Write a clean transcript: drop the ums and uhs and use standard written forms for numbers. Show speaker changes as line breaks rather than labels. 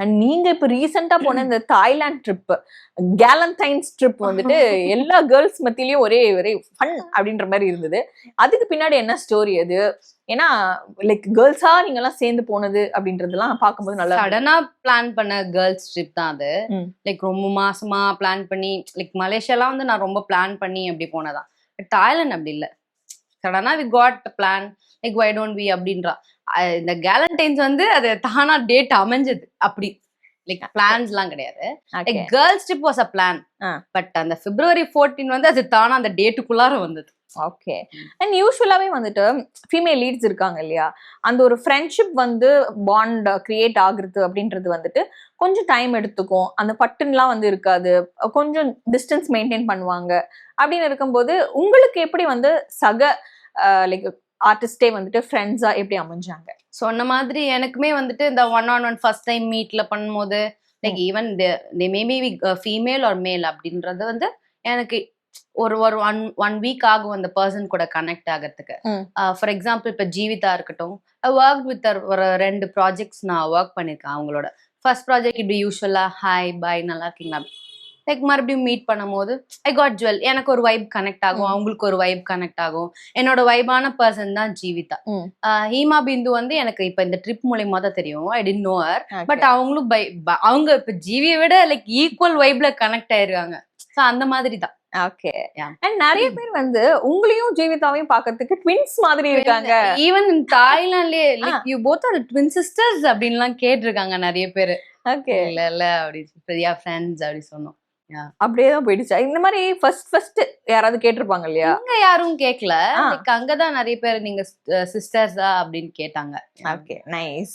And நீங்க இப்ப ரீசெண்டா போன இந்த தாய்லாந்து ட்ரிப், கேலண்டைன்ஸ் ட்ரிப் வந்துட்டு எல்லா கேர்ள்ஸ் மத்தியிலயும் ஒரே ஒரே ஃபன் அப்படின்ற மாதிரி இருந்தது. அதுக்கு பின்னாடி என்ன ஸ்டோரி அது? ஏன்னா லைக் கேர்ள்ஸா நீங்க எல்லாம் சேர்ந்து போனது அப்படின்றதெல்லாம் பார்க்கும்போது நல்லா
சடனா பிளான் பண்ண கேர்ள்ஸ் ட்ரிப் தான் அது. லைக் ரொம்ப மாசமா பிளான் பண்ணி, லைக் மலேசியாலாம் வந்து நான் ரொம்ப பிளான் பண்ணி அப்படி போனதான். பட் தாய்லாந்து அப்படி இல்லை, சடனா we got plan, like why don't we அப்படின்றா. இந்த கேலண்டைன்ஸ் வந்து அது தானா டேட் அமைஞ்சது அப்படி, லைக் பிளான்ஸ் எல்லாம் கிடையாது. Like girls trip was a plan, but அந்த February 14 வந்து அது தானா அந்த டேட்டுக்குள்ளார வந்தது.
ஓகே. அண்ட் யூஸ்வலாவே வந்துட்டு ஃபீமேல் லீட்ஸ் இருக்காங்க இல்லையா, அந்த ஒரு ஃப்ரெண்ட்ஷிப் வந்து பாண்ட் கிரியேட் ஆகுறது அப்படின்றது வந்துட்டு கொஞ்சம் டைம் எடுத்துக்கும். அந்த பட்டுன்னுலாம் வந்து இருக்காது, கொஞ்சம் டிஸ்டன்ஸ் மெயின்டைன் பண்ணுவாங்க. அப்படின்னு இருக்கும்போது உங்களுக்கு எப்படி வந்து சக லைக் ஆர்டிஸ்டே வந்துட்டு ஃப்ரெண்ட்ஸா எப்படி அமைஞ்சாங்க?
சொன்ன மாதிரி எனக்குமே வந்துட்டு இந்த 1-on-1 ஃபர்ஸ்ட் டைம் மீட்ல பண்ணும்போது, like even they maybe female or male அப்படின்றது வந்து எனக்கு ஒரு ஒரு ஒன் வீக் ஆகும் அந்த பர்சன் கூட கனெக்ட் ஆகிறதுக்கு. ஃபார் எக்ஸாம்பிள் இப்போ ஜீவிதா இருக்கட்டும், ஒர்க் வித் ஒரு 2 ப்ராஜெக்ட்ஸ் நான் ஒர்க் பண்ணியிருக்கேன் அவங்களோட. ஃபர்ஸ்ட் ப்ராஜெக்ட் இப்படி யூஸ்வலா ஹாய் பாய் நல்லா இருக்கீங்களா, லைக் மறுபடியும் மீட் பண்ணும் போது ஐ காட் ஜுவல், எனக்கு ஒரு வைப் கனெக்ட் ஆகும், அவங்களுக்கு ஒரு வைப் கனெக்ட் ஆகும். என்னோட வைபான பர்சன் தான் ஜீவிதா. ஹீமா பிந்து வந்து எனக்கு இப்ப இந்த ட்ரிப் மூலியமா தான் தெரியும், I did know her. But அவங்களும் அவங்க இப்ப ஜீவியை விட லைக் ஈக்குவல் வைப்ல கனெக்ட் ஆயிருக்காங்க. ஸோ அந்த மாதிரி தான்.
ஓகே. அண்ட் நிறைய பேர் வந்து உங்களையும் ஜீவிதாவையும் பார்க்கிறதுக்கு ட்வின்ஸ் மாதிரி இருக்காங்க.
ஈவன் தாய்லாந்துலயே like you both are twin sisters அப்படின்லாம் கேட்டிருக்காங்க நிறைய பேரு. ஓகே, இல்ல இல்ல அப்படி பெரிய ஃப்ரெண்ட்ஸ் அப்படி சொன்னோம்.
அப்படியேதான் போயிடுச்சு. இந்த மாதிரி ஃபர்ஸ்ட் யாராவது கேட்டிருப்பாங்க இல்லையா?
இங்க யாரும் கேட்கல, லைக் அங்கதான் நிறைய பேர் நீங்க சிஸ்டர்ஸா அப்படின்னு கேட்டாங்க.
Okay, nice.